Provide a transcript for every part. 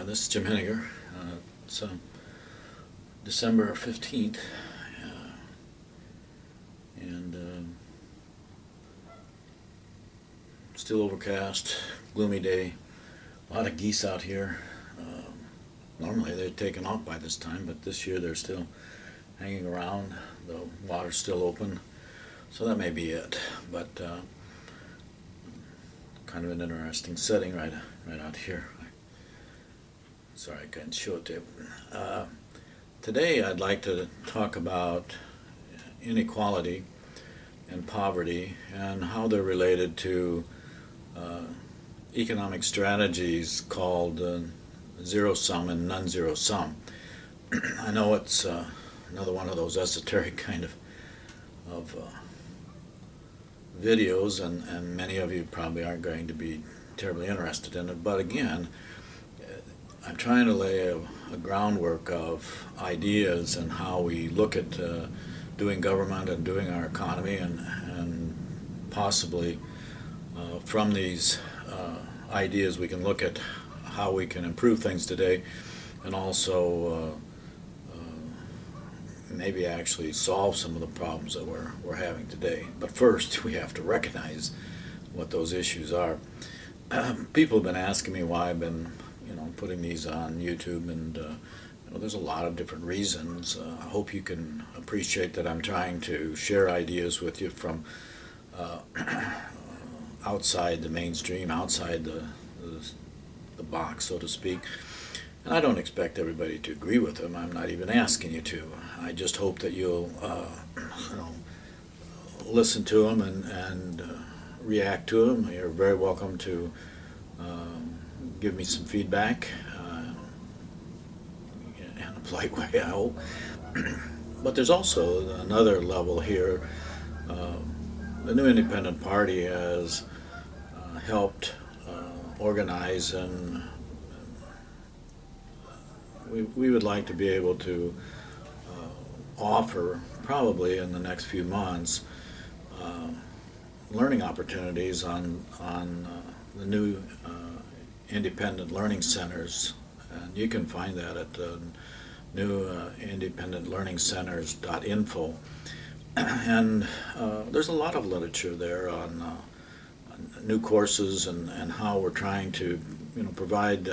This is Jim Hennager. It's December 15th, and still overcast, gloomy day. A lot of geese out here. Normally they're taken off by this time, but this year they're still hanging around. The water's still open, so that may be it. But kind of an interesting setting right out here. Sorry, I couldn't show it to you. Today I'd like to talk about inequality and poverty and how they're related to economic strategies called zero-sum and non-zero sum. I know it's another one of those esoteric kind of videos, and many of you probably aren't going to be terribly interested in it, but again, I'm trying to lay a groundwork of ideas and how we look at doing government and doing our economy, and possibly from these ideas we can look at how we can improve things today, and also maybe actually solve some of the problems that we're having today. But first, we have to recognize what those issues are. People have been asking me why I've been putting these on YouTube, and there's a lot of different reasons. I hope you can appreciate that I'm trying to share ideas with you from outside the mainstream, outside the box, so to speak. And I don't expect everybody to agree with them. I'm not even asking you to. I just hope that you'll listen to them and react to them. You're very welcome to give me some feedback in a polite way, I hope. But there's also another level here. The new independent party has helped organize, and we would like to be able to offer, probably in the next few months, learning opportunities on the new independent learning centers, and you can find that at the new independentlearningcenters.info. And there's a lot of literature there on new courses and how we're trying to provide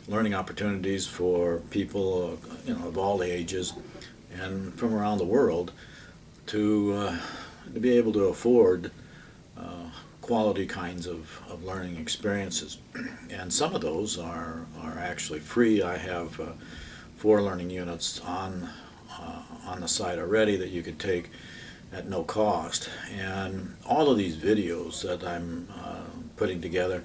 learning opportunities for people of all ages and from around the world to be able to afford quality kinds of learning experiences. And some of those are actually free. I have 4 learning units on the site already that you could take at no cost. And all of these videos that I'm putting together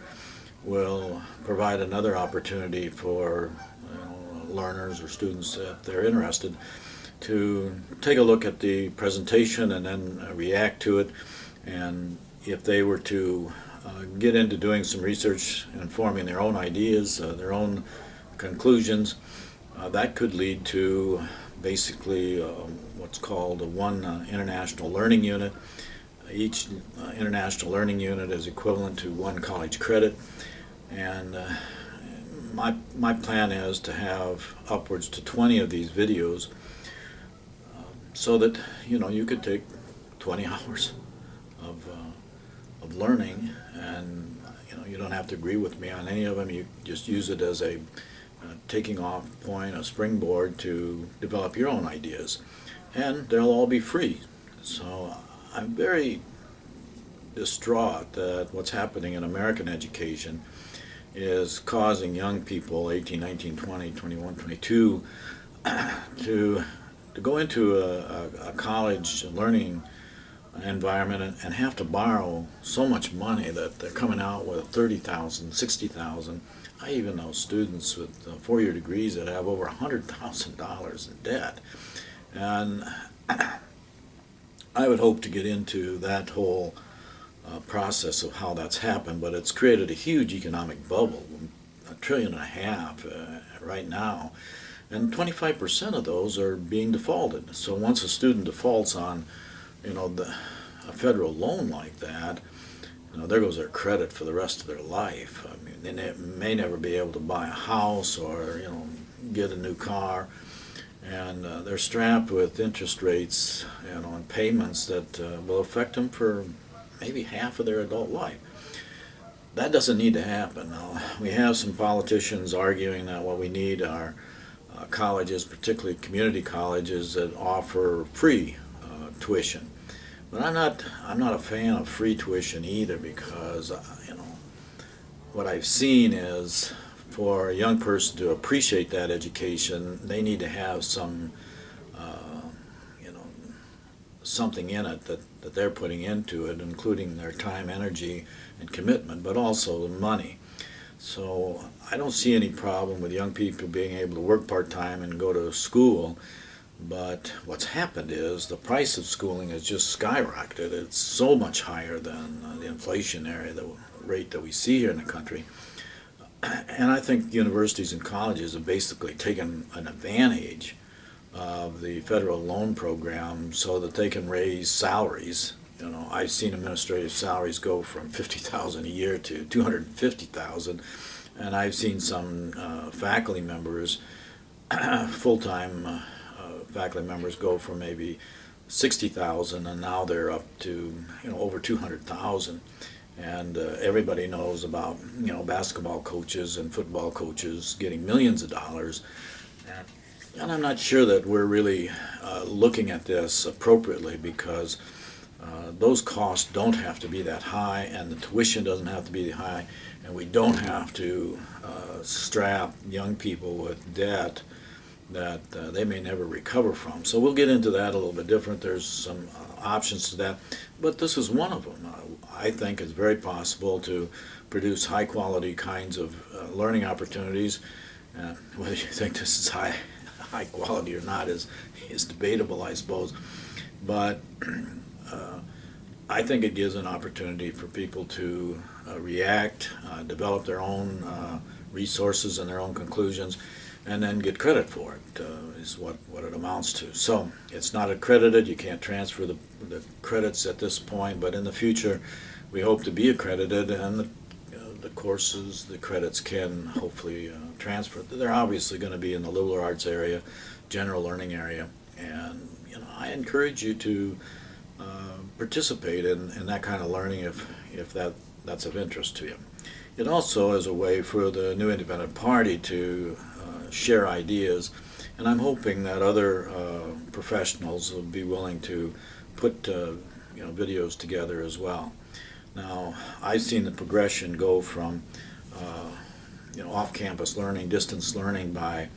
will provide another opportunity for learners or students, if they're interested, to take a look at the presentation and then react to it. And if they were to get into doing some research and forming their own ideas, their own conclusions, that could lead to basically what's called one international learning unit. Each international learning unit is equivalent to 1 college credit, and my plan is to have upwards to 20 of these videos, so that you could take 20 hours of learning, and you don't have to agree with me on any of them. You just use it as a taking off point, a springboard to develop your own ideas, and they'll all be free. So I'm very distraught that what's happening in American education is causing young people, 18, 19, 20, 21, 22, to go into a college learning environment and have to borrow so much money that they're coming out with $30,000, $60,000. I even know students with 4-year degrees that have over $100,000 in debt. And I would hope to get into that whole process of how that's happened, but it's created a huge economic bubble, $1.5 trillion right now, and 25% of those are being defaulted. So once a student defaults on a federal loan like that, there goes their credit for the rest of their life. I mean, they may never be able to buy a house or, get a new car, and they're strapped with interest rates, and payments that will affect them for maybe half of their adult life. That doesn't need to happen. Now, we have some politicians arguing that what we need are colleges, particularly community colleges, that offer free tuition. But I'm not a fan of free tuition either, because what I've seen is, for a young person to appreciate that education, they need to have some something in it that they're putting into it, including their time, energy, and commitment, but also the money. So I don't see any problem with young people being able to work part-time and go to school, but what's happened is the price of schooling has just skyrocketed. It's so much higher than the inflationary rate that we see here in the country. And I think universities and colleges have basically taken an advantage of the federal loan program so that they can raise salaries. I've seen administrative salaries go from $50,000 a year to $250,000, and I've seen some faculty members, full-time faculty members, go from maybe $60,000, and now they're up to over $200,000. And everybody knows about basketball coaches and football coaches getting millions of dollars. And I'm not sure that we're really looking at this appropriately, because those costs don't have to be that high, and the tuition doesn't have to be high, and we don't have to strap young people with debt that they may never recover from. So we'll get into that a little bit different. There's some options to that, but this is one of them. I think it's very possible to produce high quality kinds of learning opportunities. Whether you think this is high quality or not is debatable, I suppose. But I think it gives an opportunity for people to react, develop their own resources and their own conclusions, and then get credit for it, is what it amounts to. So it's not accredited. You can't transfer the credits at this point, but in the future we hope to be accredited, and the courses, the credits can hopefully transfer. They're obviously going to be in the liberal arts area, general learning area, and I encourage you to participate in that kind of learning if that's of interest to you. It also is a way for the New Independent Party to share ideas, and I'm hoping that other professionals will be willing to put videos together as well. Now, I've seen the progression go from off-campus learning, distance learning by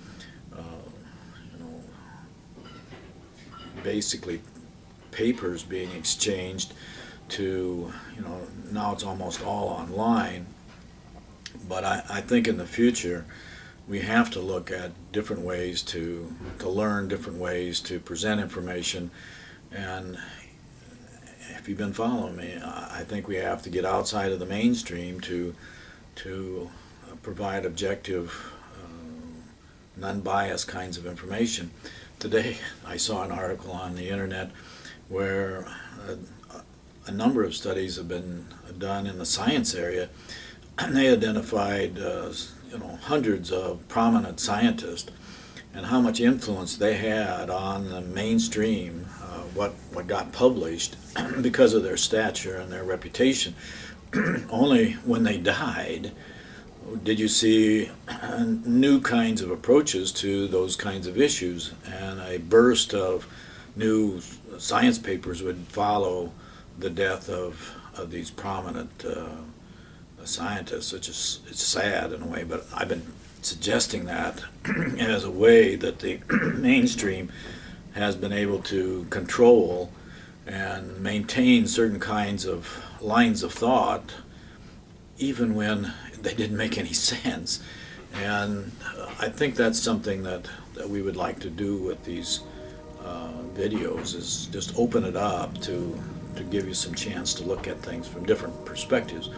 basically papers being exchanged to now it's almost all online. But I think in the future we have to look at different ways to learn, different ways to present information. And if you've been following me, I think we have to get outside of the mainstream to provide objective, non-biased kinds of information. Today I saw an article on the internet where a number of studies have been done in the science area, and they identified hundreds of prominent scientists and how much influence they had on the mainstream, what got published because of their stature and their reputation. Only when they died did you see new kinds of approaches to those kinds of issues, and a burst of new science papers would follow the death of these prominent scientists. It's sad in a way, but I've been suggesting that as a way that the mainstream has been able to control and maintain certain kinds of lines of thought, even when they didn't make any sense. And I think that's something that we would like to do with these videos, is just open it up to give you some chance to look at things from different perspectives.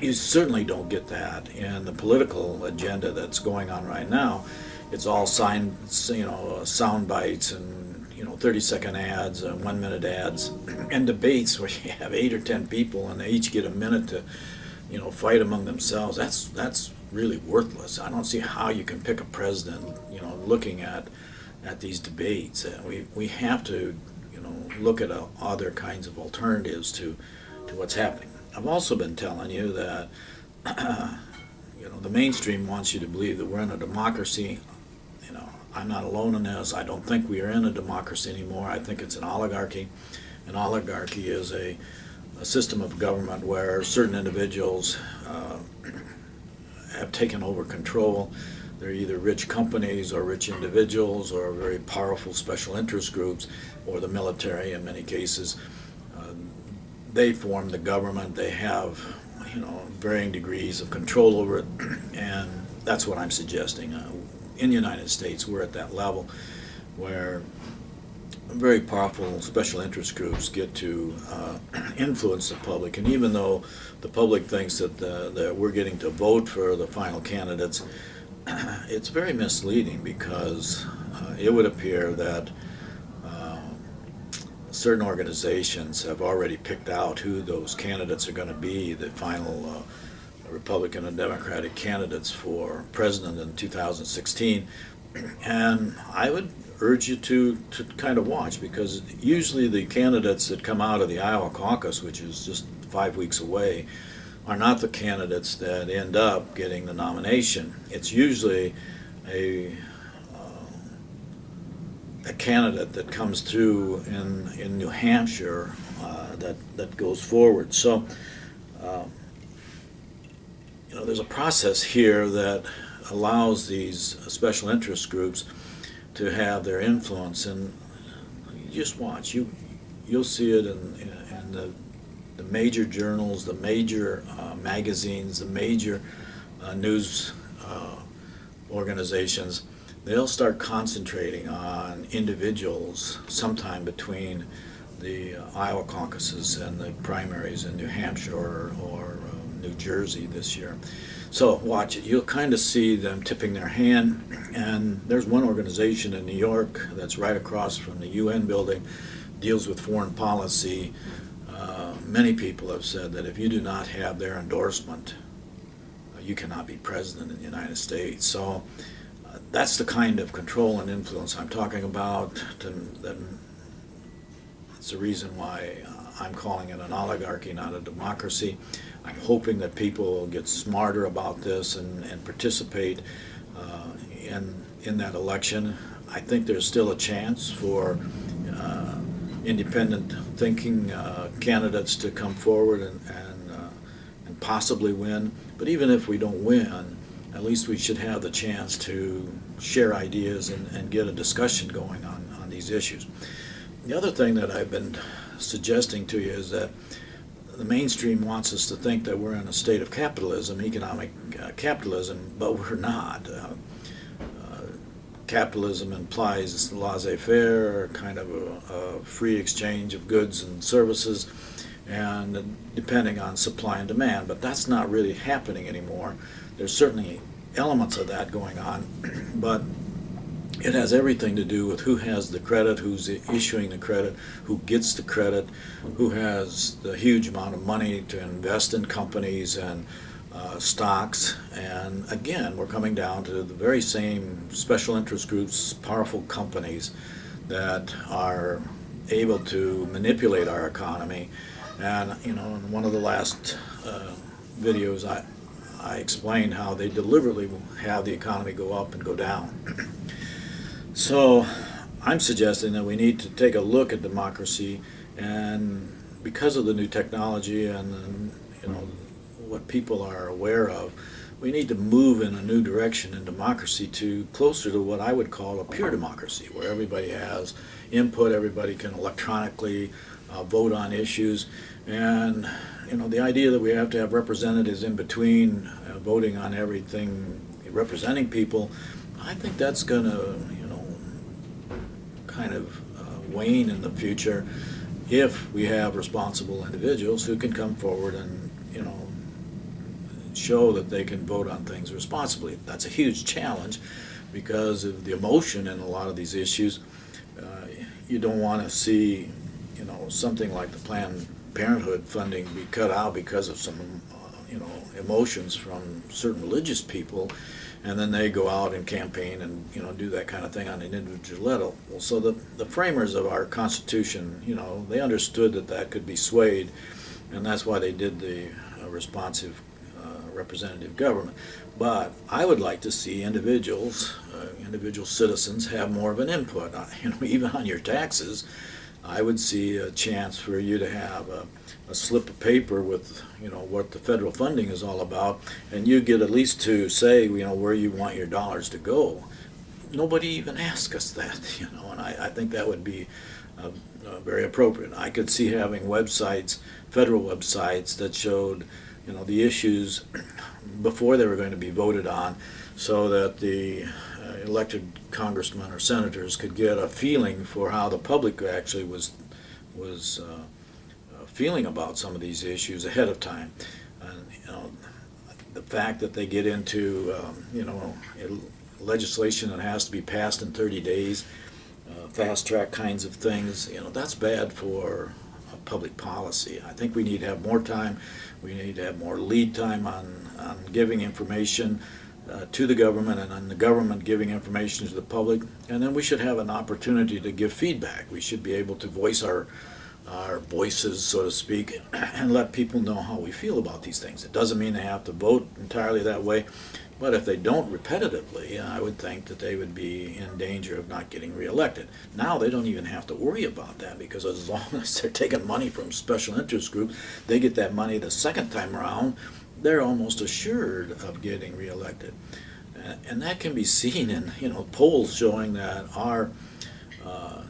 You certainly don't get that in the political agenda that's going on right now. It's all sound bites and 30-second ads, 1-minute ads, and debates where you have 8 or 10 people and they each get a minute to, fight among themselves. That's really worthless. I don't see how you can pick a president, looking at these debates. We have to, look at other kinds of alternatives to what's happening. I've also been telling you that, the mainstream wants you to believe that we're in a democracy. I'm not alone in this. I don't think we are in a democracy anymore. I think it's an oligarchy. An oligarchy is a system of government where certain individuals have taken over control. They're either rich companies or rich individuals or very powerful special interest groups or the military in many cases. They form the government. They have, varying degrees of control over it, and that's what I'm suggesting. In the United States, we're at that level where very powerful special interest groups get to influence the public. And even though the public thinks that we're getting to vote for the final candidates, it's very misleading because it would appear that certain organizations have already picked out who those candidates are going to be, the final Republican and Democratic candidates for president in 2016. And I would urge you to kind of watch, because usually the candidates that come out of the Iowa caucus, which is just 5 weeks away, are not the candidates that end up getting the nomination. It's usually a candidate that comes through in New Hampshire that goes forward. So, there's a process here that allows these special interest groups to have their influence, and you just watch. You'll see it in the major journals, the major magazines, the major news organizations. They'll start concentrating on individuals sometime between the Iowa caucuses and the primaries in New Hampshire or New Jersey this year. So watch it. You'll kind of see them tipping their hand. And there's one organization in New York that's right across from the UN building, deals with foreign policy. Many people have said that if you do not have their endorsement, you cannot be president in the United States. So that's the kind of control and influence I'm talking about. That's the reason why I'm calling it an oligarchy, not a democracy. I'm hoping that people will get smarter about this and participate in that election. I think there's still a chance for independent thinking candidates to come forward and possibly win. But even if we don't win, at least we should have the chance to share ideas and get a discussion going on these issues. The other thing that I've been suggesting to you is that the mainstream wants us to think that we're in a state of capitalism, economic capitalism, but we're not. Capitalism implies laissez-faire, kind of a free exchange of goods and services, and depending on supply and demand. But that's not really happening anymore. There's certainly elements of that going on, but it has everything to do with who has the credit, who's issuing the credit, who gets the credit, who has the huge amount of money to invest in companies and stocks. And again, we're coming down to the very same special interest groups, powerful companies that are able to manipulate our economy. And in one of the last videos, I explained how they deliberately have the economy go up and go down. So I'm suggesting that we need to take a look at democracy, and because of the new technology and what people are aware of, we need to move in a new direction in democracy to closer to what I would call a pure democracy, where everybody has input, everybody can electronically vote on issues, and the idea that we have to have representatives in between voting on everything, representing people, I think that's going to kind of wane in the future if we have responsible individuals who can come forward and show that they can vote on things responsibly. That's a huge challenge because of the emotion in a lot of these issues, uh, you don't want to see, something like the Planned Parenthood funding be cut out because of some, emotions from certain religious people, and then they go out and campaign and do that kind of thing on an individual level. Well, so the framers of our Constitution, they understood that that could be swayed, and that's why they did the responsive representative government. But I would like to see individual citizens have more of an input. Even on your taxes, I would see a chance for you to have a slip of paper with what the federal funding is all about, and you get at least to say where you want your dollars to go. Nobody even asks us that, and I think that would be very appropriate. I could see having websites, federal websites, that showed the issues before they were going to be voted on, so that the elected congressmen or senators could get a feeling for how the public actually was feeling about some of these issues ahead of time. And the fact that they get into legislation that has to be passed in 30 days, fast track kinds of things, that's bad for public policy. I think we need to have more time. We need to have more lead time on giving information to the government, and on the government giving information to the public. And then we should have an opportunity to give feedback. We should be able to voice our voices, so to speak, and let people know how we feel about these things. It doesn't mean they have to vote entirely that way, but if they don't repetitively, I would think that they would be in danger of not getting reelected. Now they don't even have to worry about that, because as long as they're taking money from special interest groups, they get that money the second time around, they're almost assured of getting reelected. And that can be seen in polls showing that our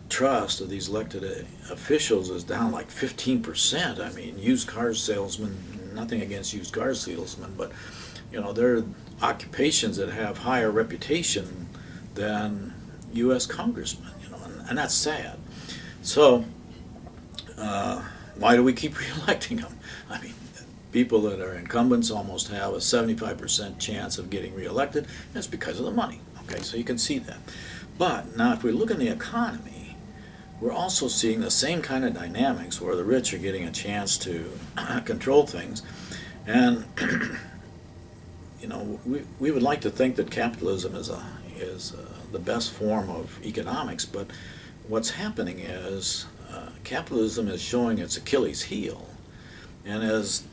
trust of these elected officials is down like 15%. I mean, used car salesmen, nothing against used car salesmen, but they're occupations that have higher reputation than U.S. congressmen, and that's sad. So why do we keep reelecting them? I mean, people that are incumbents almost have a 75% chance of getting reelected. That's because of the money. Okay, so you can see that. But now if we look in the economy, we're also seeing the same kind of dynamics where the rich are getting a chance to control things. And we would like to think that capitalism is the best form of economics, but what's happening is capitalism is showing its Achilles heel. And as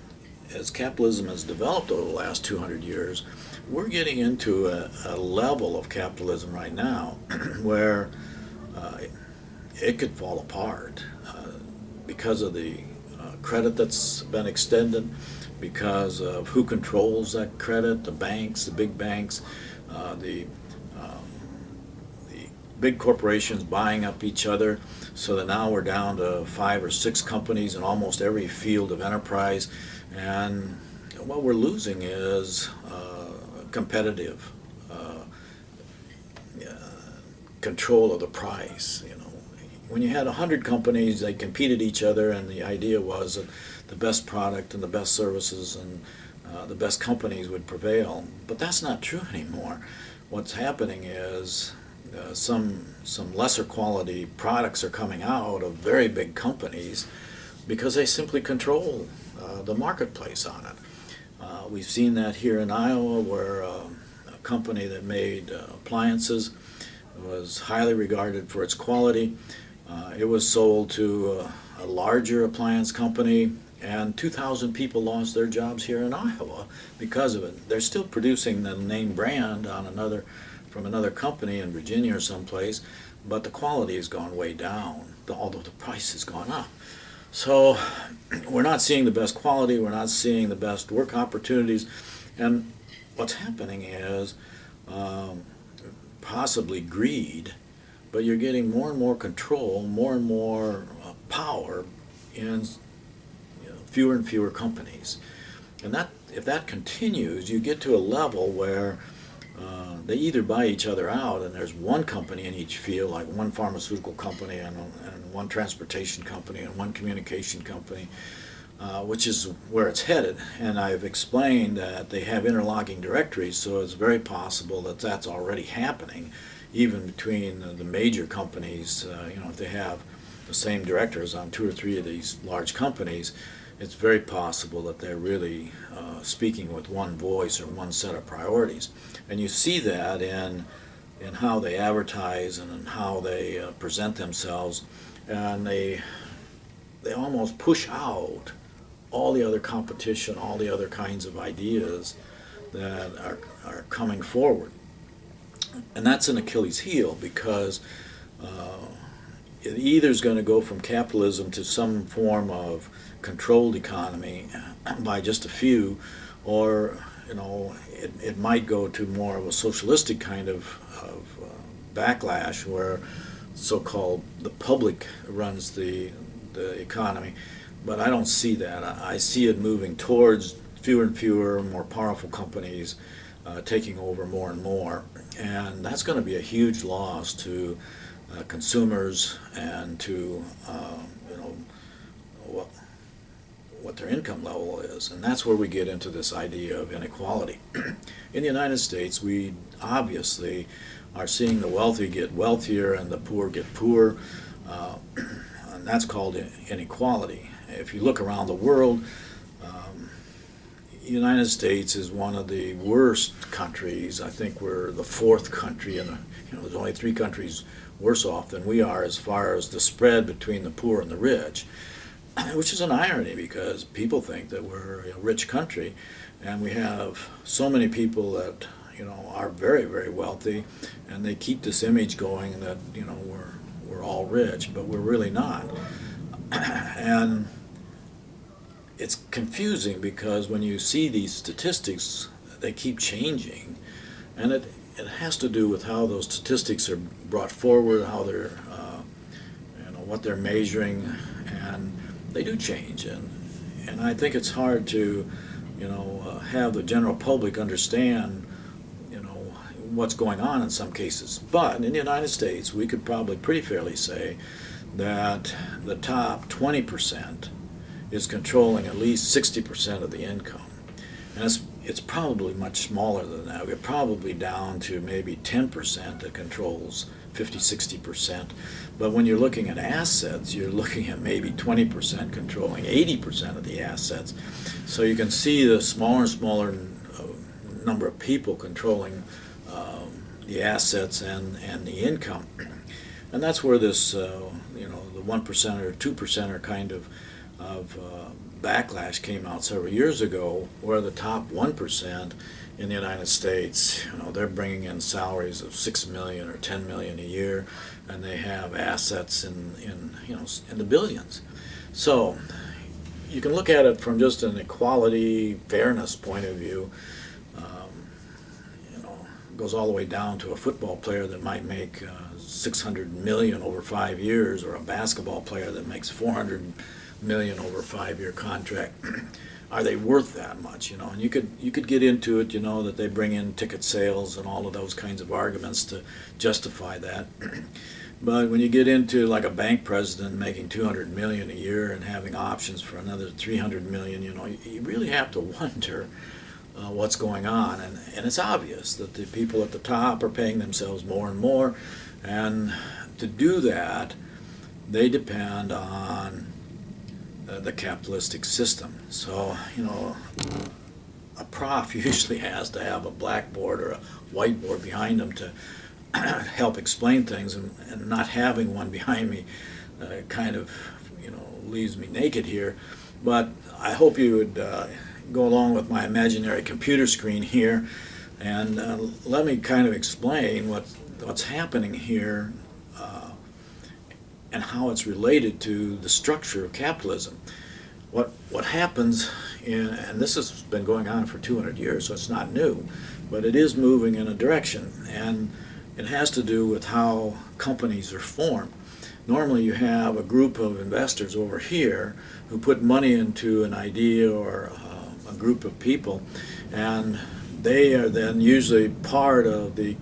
capitalism has developed over the last 200 years, we're getting into a level of capitalism right now where it could fall apart because of the credit that's been extended, because of who controls that credit, the banks, the big banks, the big corporations buying up each other, so that now we're down to 5 or 6 companies in almost every field of enterprise. And what we're losing is competitive control of the price. When you had 100 companies, they competed each other, and the idea was that the best product and the best services and the best companies would prevail. But that's not true anymore. What's happening is some lesser quality products are coming out of very big companies because they simply control the marketplace on it. We've seen that here in Iowa, where a company that made appliances was highly regarded for its quality. It was sold to a larger appliance company, and 2,000 people lost their jobs here in Iowa because of it. They're still producing the name brand from another company in Virginia or someplace, but the quality has gone way down, although the price has gone up. So we're not seeing the best quality, we're not seeing the best work opportunities, and what's happening is possibly greed, but you're getting more and more control, more and more power in fewer and fewer companies. And that, if that continues, you get to a level where they either buy each other out, and there's one company in each field, like one pharmaceutical company and one transportation company and one communication company, which is where it's headed. And I've explained that they have interlocking directories, so it's very possible that that's already happening even between the major companies, if they have the same directors on two or three of these large companies, it's very possible that they're really speaking with one voice or one set of priorities. And you see that in how they advertise and in how they present themselves, and they almost push out all the other competition, all the other kinds of ideas that are coming forward. And that's an Achilles heel, because it either is going to go from capitalism to some form of controlled economy by just a few, or it might go to more of a socialistic kind of backlash, where so-called the public runs the economy. But I don't see that. I see it moving towards fewer and fewer, more powerful companies taking over more and more, and that's going to be a huge loss to consumers and to what their income level is. And that's where we get into this idea of inequality. In the United States, we obviously are seeing the wealthy get wealthier and the poor get poorer, and that's called inequality. If you look around the world, the United States is one of the worst countries. I think we're the fourth country, and there's only three countries worse off than we are as far as the spread between the poor and the rich, which is an irony, because people think that we're a rich country, and we have so many people that are very, very wealthy, and they keep this image going that we're all rich, but we're really not. And it's confusing, because when you see these statistics, they keep changing, and it has to do with how those statistics are brought forward, how they're what they're measuring, and they do change, and I think it's hard to have the general public understand what's going on in some cases. But in the United States, we could probably pretty fairly say that the top 20% is controlling at least 60% of the income. And it's probably much smaller than that. We're probably down to maybe 10% that controls 50-60%. But when you're looking at assets, you're looking at maybe 20% controlling 80% of the assets. So you can see the smaller and smaller number of people controlling the assets and the income. And that's where this, the 1% or 2% kind of backlash came out several years ago, where the top 1% in the United States, they're bringing in salaries of $6 million or $10 million a year, and they have assets in the billions. So you can look at it from just an equality, fairness point of view. It goes all the way down to a football player that might make $600 million over 5 years, or a basketball player that makes $400 million over a 5-year contract. Are they worth that much? And you could get into it, that they bring in ticket sales and all of those kinds of arguments to justify that. But when you get into like a bank president making $200 million a year and having options for another $300 million, you really have to wonder what's going on. And it's obvious that the people at the top are paying themselves more and more, and to do that, they depend on the capitalistic system. So, a prof usually has to have a blackboard or a whiteboard behind them to help explain things, and not having one behind me kind of, leaves me naked here. But I hope you would go along with my imaginary computer screen here, and let me kind of explain what's happening here and how it's related to the structure of capitalism. What happens, and this has been going on for 200 years, so it's not new, but it is moving in a direction, and it has to do with how companies are formed. Normally you have a group of investors over here who put money into an idea or a group of people, and they are then usually part of the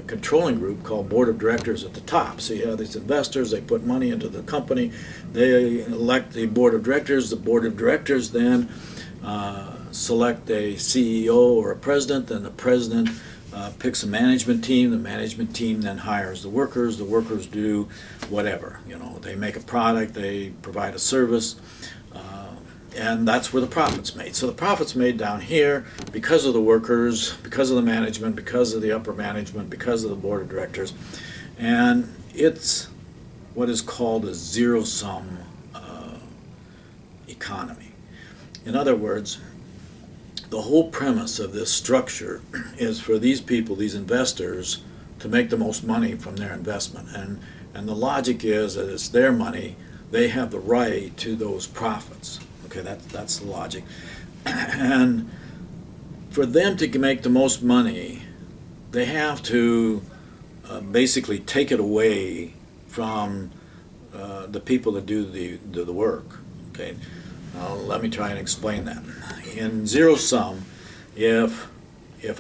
controlling group called board of directors at the top. So you have these investors, they put money into the company, they elect the board of directors. The board of directors then select a CEO or a president, then the president picks a management team. The management team then hires the workers. The workers do whatever. They make a product, they provide a service, and that's where the profit's made. So the profit's made down here because of the workers, because of the management, because of the upper management, because of the board of directors, and it's what is called a zero-sum economy. In other words, the whole premise of this structure is for these people, these investors, to make the most money from their investment. And the logic is that it's their money, they have the right to those profits. Okay, that's the logic. And for them to make the most money, they have to basically take it away from the people that do the work. Okay, now let me try and explain that. In zero sum, if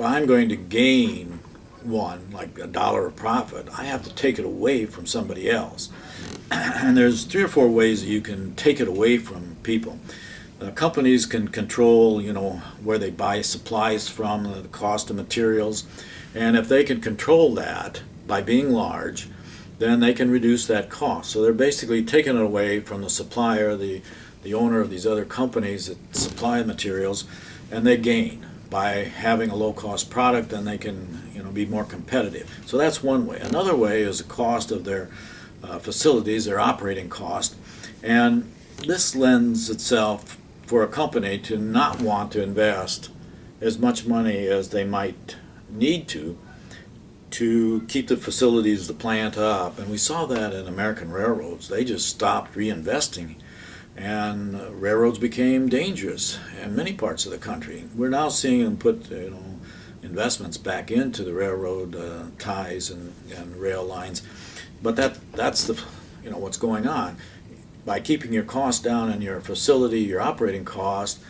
I'm going to gain like $1 of profit, I have to take it away from somebody else. And there's 3 or 4 ways that you can take it away from people. Companies can control, where they buy supplies from, the cost of materials, and if they can control that by being large, then they can reduce that cost. So they're basically taking it away from the supplier, the owner of these other companies that supply materials, and they gain by having a low-cost product, and they can be more competitive. So that's one way. Another way is the cost of their facilities, their operating cost, and this lends itself for a company to not want to invest as much money as they might need to keep the facilities, the plant up. And we saw that in American railroads. They just stopped reinvesting, and railroads became dangerous in many parts of the country. We're now seeing them put investments back into the railroad ties and rail lines, but that's the what's going on. By keeping your cost down in your facility, your operating cost,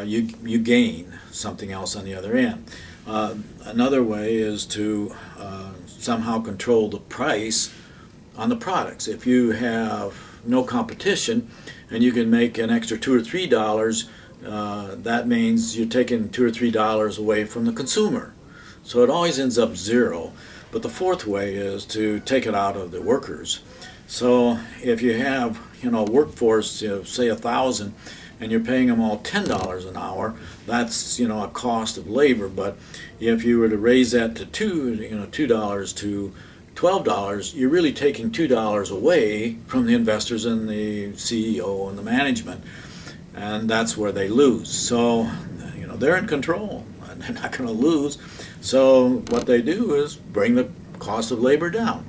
you gain something else on the other end. Another way is to somehow control the price on the products. If you have no competition and you can make an extra $2 or $3, that means you're taking $2 or $3 away from the consumer. So it always ends up zero. But the fourth way is to take it out of the workers. So if you have a workforce, say 1,000, and you're paying them all $10 an hour, that's a cost of labor. But if you were to raise that to $2 to $12, you're really taking $2 away from the investors and the CEO and the management, and that's where they lose. So they're in control, and they're not going to lose. So what they do is bring the cost of labor down.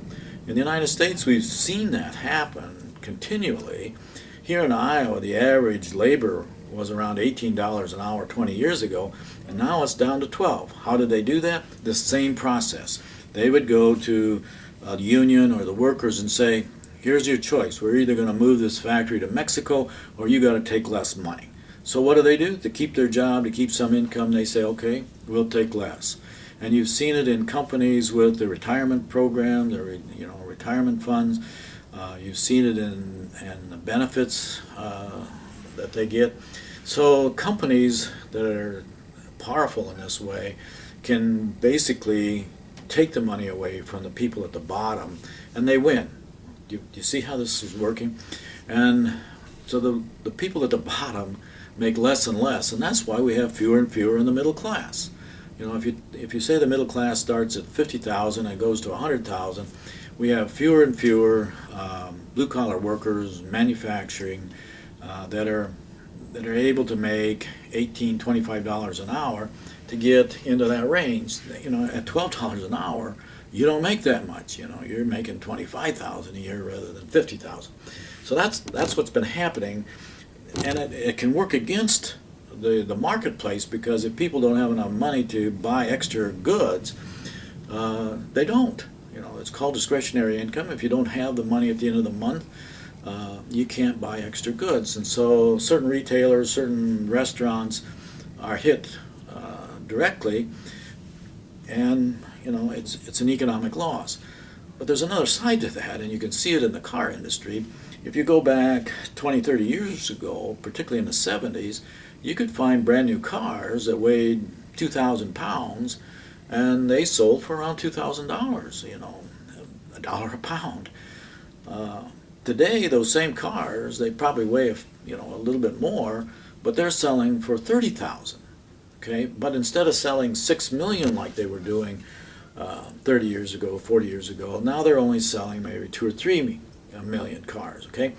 In the United States, we've seen that happen continually. Here in Iowa, the average labor was around $18 an hour 20 years ago, and now it's down to $12. How did they do that? The same process. They would go to the union or the workers and say, here's your choice. We're either going to move this factory to Mexico, or you got to take less money. So what do? To keep their job, to keep some income, they say, okay, we'll take less. And you've seen it in companies with the retirement program, the retirement funds. You've seen it in the benefits that they get. So companies that are powerful in this way can basically take the money away from the people at the bottom, and they win. Do you see how this is working? And so the people at the bottom make less and less, and that's why we have fewer and fewer in the middle class. If you say the middle class starts at 50,000 and goes to 100,000, we have fewer and fewer blue-collar workers, manufacturing, that are able to make $18, $25 an hour to get into that range. At $12 an hour, you don't make that much. You're making $25,000 a year rather than $50,000. So that's what's been happening, and it can work against the marketplace, because if people don't have enough money to buy extra goods, they don't. It's called discretionary income. If you don't have the money at the end of the month, you can't buy extra goods. And so certain retailers, certain restaurants are hit directly, and it's an economic loss. But there's another side to that, and you can see it in the car industry. If you go back 20, 30 years ago, particularly in the 70s, you could find brand new cars that weighed 2,000 pounds, and they sold for around $2,000, $1 a pound. Today, those same cars, they probably weigh a little bit more, but they're selling for 30,000. Okay, but instead of selling 6 million like they were doing 30 years ago, 40 years ago, now they're only selling maybe 2 or 3 million cars. Okay,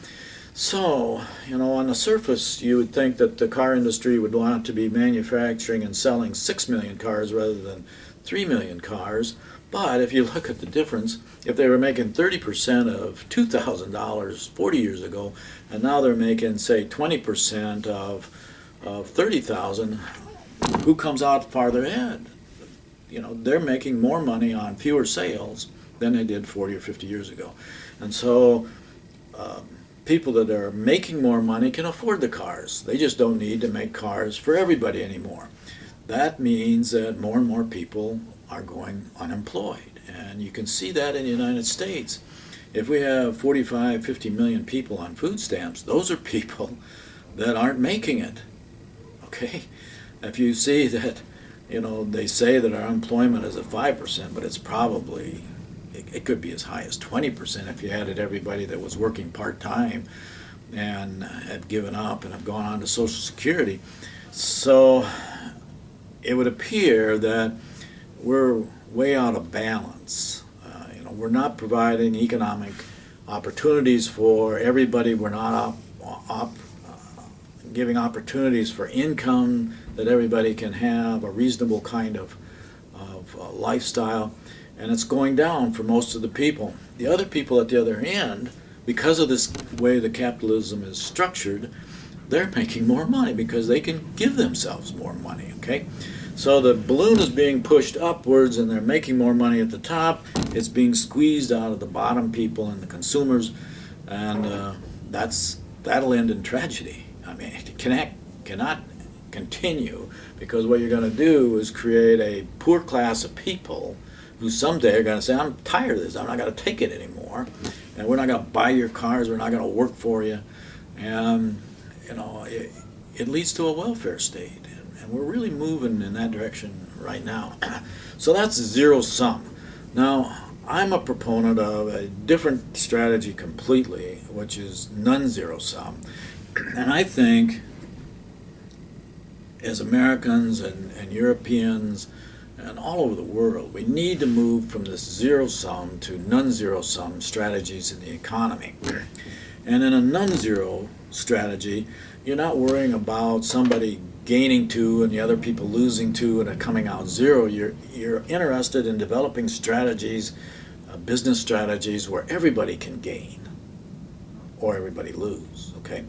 so on the surface, you would think that the car industry would want to be manufacturing and selling 6 million cars rather than 3 million cars. But if you look at the difference, if they were making 30% of $2,000 40 years ago, and now they're making, say, 20% of 30,000, who comes out farther ahead? They're making more money on fewer sales than they did 40 or 50 years ago. And so people that are making more money can afford the cars. They just don't need to make cars for everybody anymore. That means that more and more people are going unemployed. And you can see that in the United States. If we have 45, 50 million people on food stamps, those are people that aren't making it. Okay? If you see that, they say that our unemployment is at 5%, but it's probably, it could be as high as 20% if you added everybody that was working part-time and had given up and have gone on to Social Security. So it would appear that we're way out of balance. We're not providing economic opportunities for everybody. We're not giving opportunities for income that everybody can have a reasonable kind of lifestyle, and it's going down for most of the people. The other people at the other end, because of this way the capitalism is structured, they're making more money because they can give themselves more money. Okay, so the balloon is being pushed upwards and they're making more money at the top. It's being squeezed out of the bottom people and the consumers, and that'll end in tragedy. I mean, it cannot continue, because what you're going to do is create a poor class of people who someday are going to say, I'm tired of this, I'm not going to take it anymore, and we're not going to buy your cars, we're not going to work for you. And it leads to a welfare state, and we're really moving in that direction right now. So that's zero sum. Now, I'm a proponent of a different strategy completely, which is non-zero sum. And I think as Americans and Europeans and all over the world, we need to move from this zero sum to non-zero sum strategies in the economy. And in a non-zero strategy, you're not worrying about somebody gaining two and the other people losing two and it coming out zero. You're interested in developing strategies, business strategies where everybody can gain or everybody lose. Okay,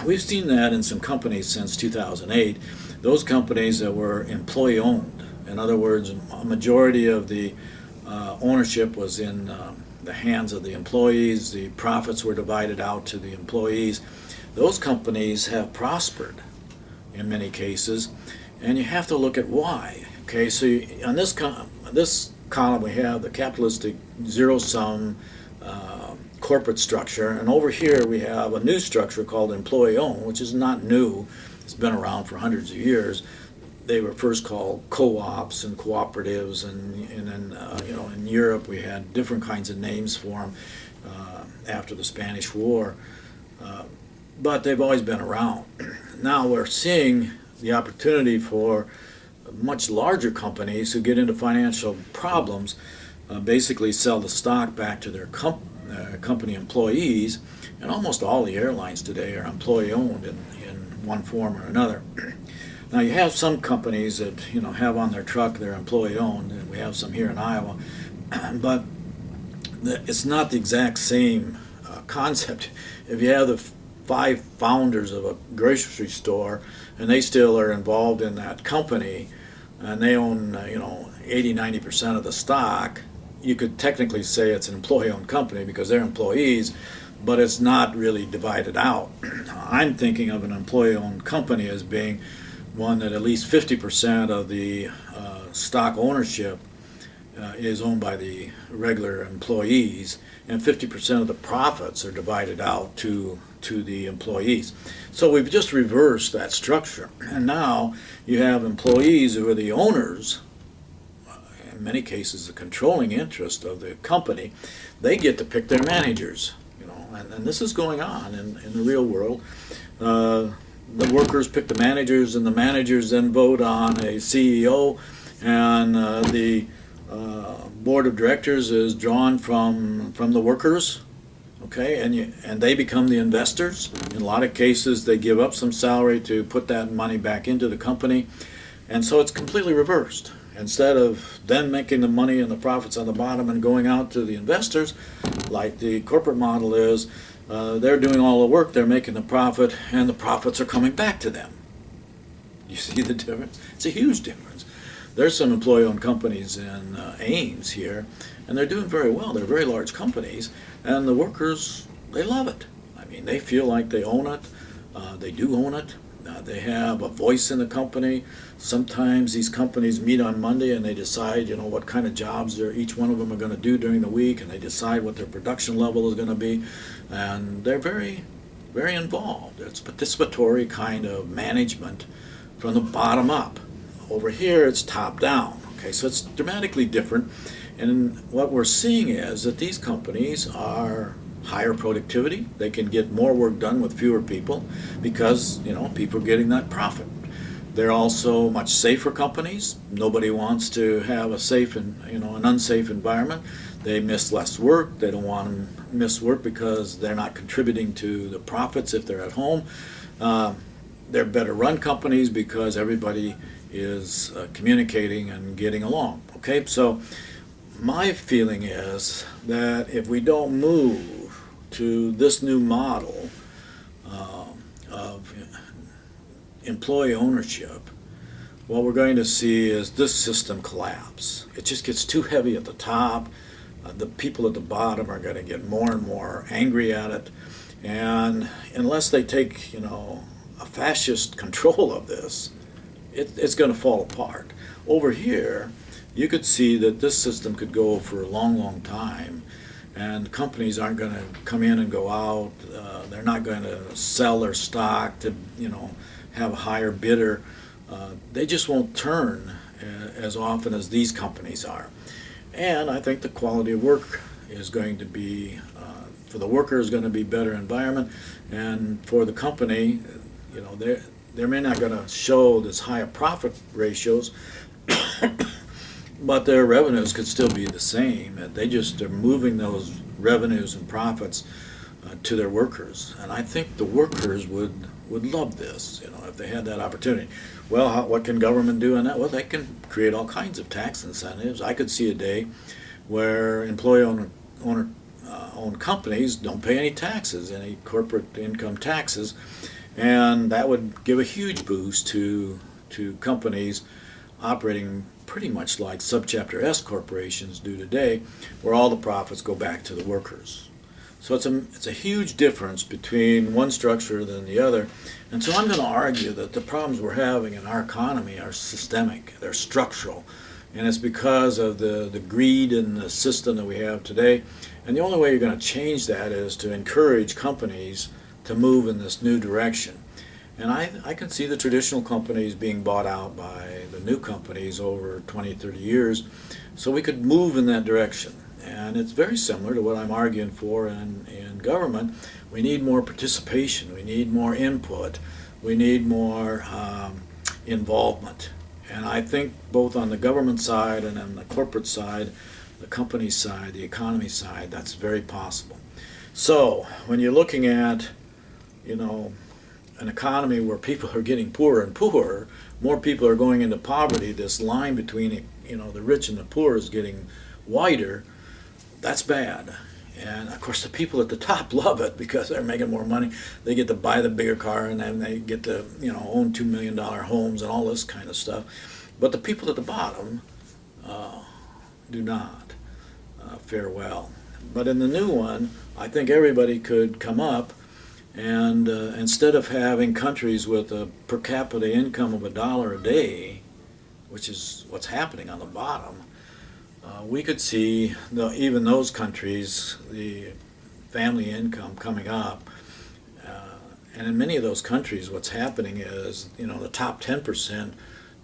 we've seen that in some companies since 2008. Those companies that were employee-owned, in other words, a majority of the ownership was in the hands of the employees. The profits were divided out to the employees. Those companies have prospered in many cases, and you have to look at why. Okay, so on this column we have the capitalistic zero-sum corporate structure, and over here we have a new structure called employee-owned, which is not new. It's been around for hundreds of years. They were first called co-ops and cooperatives, and then in Europe we had different kinds of names for them after the Spanish War. But they've always been around. Now we're seeing the opportunity for much larger companies who get into financial problems basically sell the stock back to their company employees, and almost all the airlines today are employee-owned in one form or another. Now you have some companies that have on their truck they're employee-owned, and we have some here in Iowa, but it's not the exact same concept. If you have the 5 founders of a grocery store and they still are involved in that company and they own 80-90% of the stock, you could technically say it's an employee-owned company because they're employees, but it's not really divided out. I'm thinking of an employee-owned company as being one that at least 50% of the stock ownership is owned by the regular employees, and 50% of the profits are divided out to the employees. So we've just reversed that structure, and now you have employees who are the owners in many cases the controlling interest of the company, they get to pick their managers. And this is going on in the real world. The workers pick the managers, and the managers then vote on a CEO, and the board of directors is drawn from the workers. Okay, and they become the investors. In a lot of cases, they give up some salary to put that money back into the company, and so it's completely reversed. Instead of them making the money and the profits on the bottom and going out to the investors, like the corporate model is, they're doing all the work, they're making the profit, and the profits are coming back to them. You see the difference? It's a huge difference. There's some employee-owned companies in Ames here, and they're doing very well. They're very large companies, and the workers, they love it. I mean, they feel like they own it. They do own it. They have a voice in the company. Sometimes these companies meet on Monday and they decide, what kind of jobs each one of them are going to do during the week, and they decide what their production level is going to be, and they're very, very involved. It's participatory kind of management from the bottom up. Over here, it's top down. Okay, so it's dramatically different, and what we're seeing is that these companies are higher productivity. They can get more work done with fewer people because, people are getting that profit. They're also much safer companies. Nobody wants to have a safe and, an unsafe environment. They miss less work. They don't want to miss work because they're not contributing to the profits if they're at home. They're better run companies because everybody is communicating and getting along. Okay, so my feeling is that if we don't move to this new model of employee ownership, what we're going to see is this system collapse. It just gets too heavy at the top. The people at the bottom are going to get more and more angry at it, and unless they take a fascist control of this, it's going to fall apart. Over here, you could see that this system could go for a long, long time, and companies aren't going to come in and go out. They're not going to sell their stock to, have a higher bidder. They just won't turn as often as these companies are. And I think the quality of work is going to be, for the worker, is going to be better environment, and for the company, they're may not going to show this higher profit ratios, but their revenues could still be the same. They just are moving those revenues and profits to their workers, and I think the workers would love this, if they had that opportunity. Well, what can government do in that? Well, they can create all kinds of tax incentives. I could see a day where employee-owned companies don't pay any taxes, any corporate income taxes, and that would give a huge boost to companies operating pretty much like Subchapter S corporations do today, where all the profits go back to the workers. So it's a huge difference between one structure than the other. And so I'm going to argue that the problems we're having in our economy are systemic, they're structural, and it's because of the greed in the system that we have today. And the only way you're going to change that is to encourage companies to move in this new direction. And I can see the traditional companies being bought out by the new companies over 20, 30 years, so we could move in that direction. And it's very similar to what I'm arguing for in government. We need more participation, we need more input, we need more involvement. And I think both on the government side and on the corporate side, the company side, the economy side, that's very possible. So when you're looking at, an economy where people are getting poorer and poorer, more people are going into poverty, this line between, the rich and the poor is getting wider. That's bad. And of course the people at the top love it because they're making more money. They get to buy the bigger car, and then they get to own $2 million homes and all this kind of stuff. But the people at the bottom do not fare well. But in the new one, I think everybody could come up, and instead of having countries with a per capita income of $1 a day, which is what's happening on the bottom, we could see even those countries, the family income coming up. And in many of those countries, what's happening is, the top 10%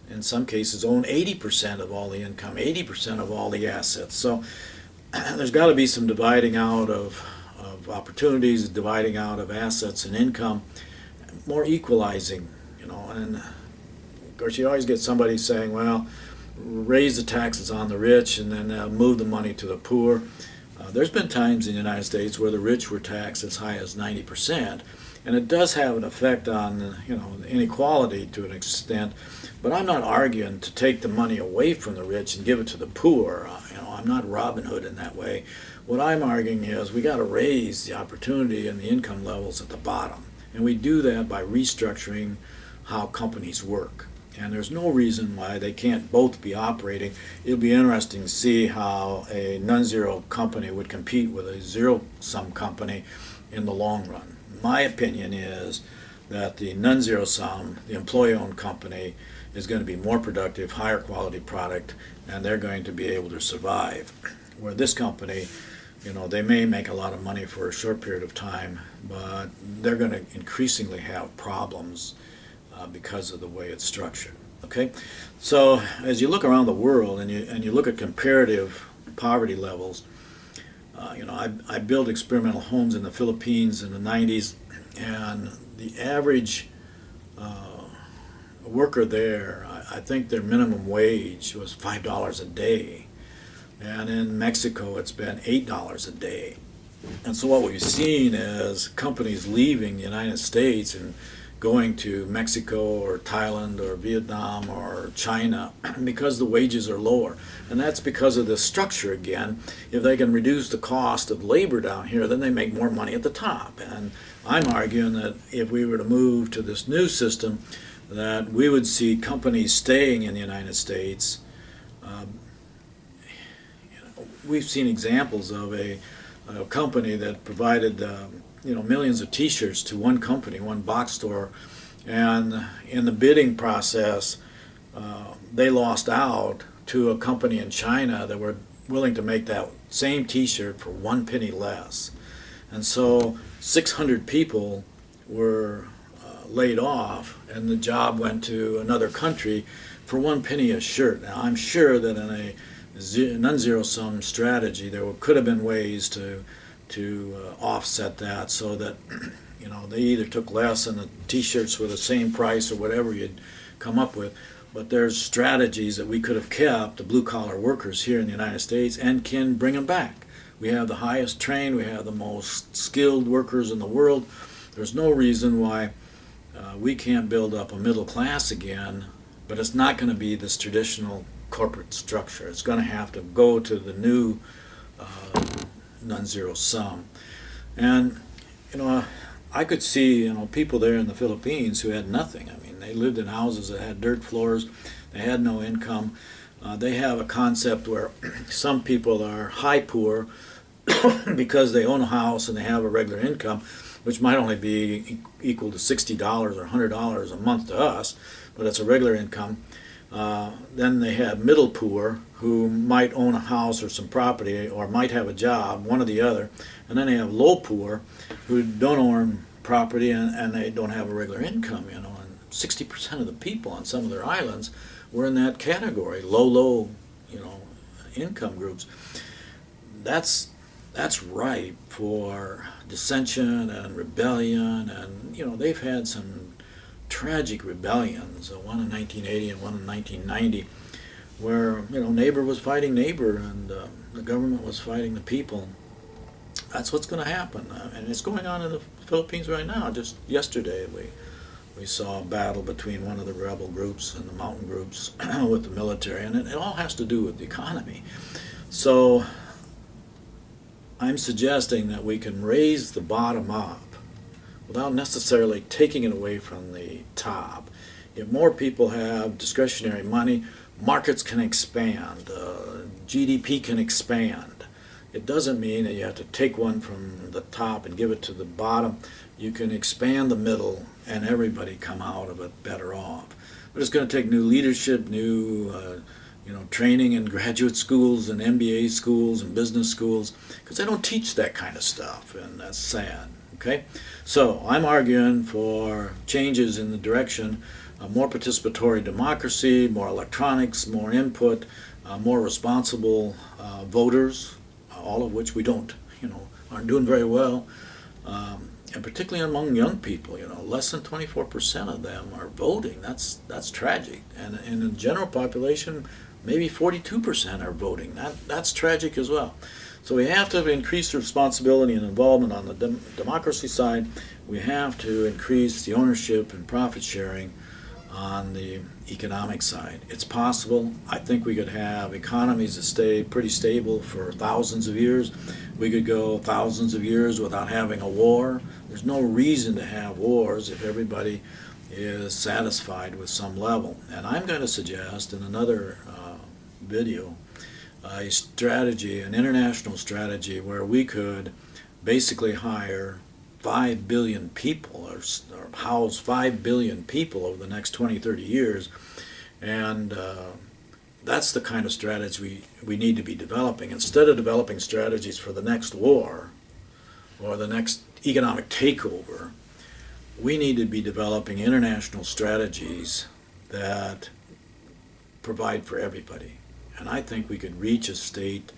in some cases, own 80% of all the income, 80% of all the assets. So there's got to be some dividing out of opportunities, dividing out of assets and income, more equalizing, and of course you always get somebody saying, well, raise the taxes on the rich and then move the money to the poor. There's been times in the United States where the rich were taxed as high as 90%, and it does have an effect on inequality to an extent. But I'm not arguing to take the money away from the rich and give it to the poor. I'm not Robin Hood in that way. What I'm arguing is we got to raise the opportunity and the income levels at the bottom, and we do that by restructuring how companies work. And there's no reason why they can't both be operating. It'll be interesting to see how a non-zero company would compete with a zero-sum company in the long run. My opinion is that the non-zero sum, the employee-owned company, is going to be more productive, higher quality product, and they're going to be able to survive. Where this company, they may make a lot of money for a short period of time, but they're going to increasingly have problems because of the way it's structured. Okay, so as you look around the world and you look at comparative poverty levels, I built experimental homes in the Philippines in the 90s, and the average worker there, I think their minimum wage was $5 a day, and in Mexico it's been $8 a day. And so what we've seen is companies leaving the United States and going to Mexico or Thailand or Vietnam or China because the wages are lower. And that's because of the structure again. If they can reduce the cost of labor down here, then they make more money at the top. And I'm arguing that if we were to move to this new system, that we would see companies staying in the United States. We've seen examples of a company that provided millions of T-shirts to one company, one box store, and in the bidding process, they lost out to a company in China that were willing to make that same T-shirt for 1 penny less, and so 600 people were laid off, and the job went to another country for 1 penny a shirt. Now, I'm sure that in a non-zero sum strategy, there could have been ways to offset that so that they either took less and the T-shirts were the same price or whatever you'd come up with. But there's strategies that we could have kept the blue-collar workers here in the United States and can bring them back. We have the highest trained, we have the most skilled workers in the world. There's no reason why we can't build up a middle class again, but it's not going to be this traditional corporate structure. It's going to have to go to the new non-zero sum. And I could see people there in the Philippines who had nothing. I mean, they lived in houses that had dirt floors. They had no income. They have a concept where some people are high poor because they own a house and they have a regular income, which might only be equal to $60 or $100 a month to us, but it's a regular income. Then they have middle poor who might own a house or some property or might have a job, one or the other. And then they have low poor who don't own property and they don't have a regular income, And 60% of the people on some of their islands were in that category, low, income groups. That's ripe for dissension and rebellion, and they've had some tragic rebellions, one in 1980 and one in 1990, where neighbor was fighting neighbor and the government was fighting the people. That's what's going to happen, and it's going on in the Philippines right now. Just yesterday we saw a battle between one of the rebel groups and the mountain groups with the military, and it all has to do with the economy. So I'm suggesting that we can raise the bottom up without necessarily taking it away from the top. If more people have discretionary money, markets can expand, GDP can expand. It doesn't mean that you have to take one from the top and give it to the bottom. You can expand the middle and everybody come out of it better off. But it's going to take new leadership, new training in graduate schools and MBA schools and business schools, because they don't teach that kind of stuff, and that's sad. Okay, so I'm arguing for changes in the direction more participatory democracy, more electronics, more input, more responsible voters, all of which we aren't doing very well. And particularly among young people, less than 24% of them are voting. That's tragic. And in the general population, maybe 42% are voting. That's tragic as well. So we have to increase the responsibility and involvement on the democracy side. We have to increase the ownership and profit sharing on the economic side. It's possible. I think we could have economies that stay pretty stable for thousands of years. We could go thousands of years without having a war. There's no reason to have wars if everybody is satisfied with some level. And I'm going to suggest in another video a strategy, an international strategy, where we could basically hire 5 billion people or house 5 billion people over the next 20, 30 years. And that's the kind of strategy we need to be developing. Instead of developing strategies for the next war or the next economic takeover, we need to be developing international strategies that provide for everybody. And I think we could reach a state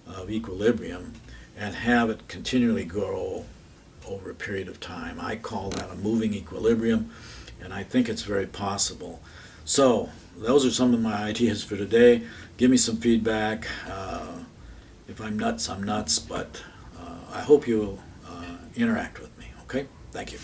of equilibrium and have it continually grow over a period of time. I call that a moving equilibrium, and I think it's very possible. So those are some of my ideas for today. Give me some feedback. If I'm nuts, I'm nuts, but I hope you'll interact with me. Okay? Thank you.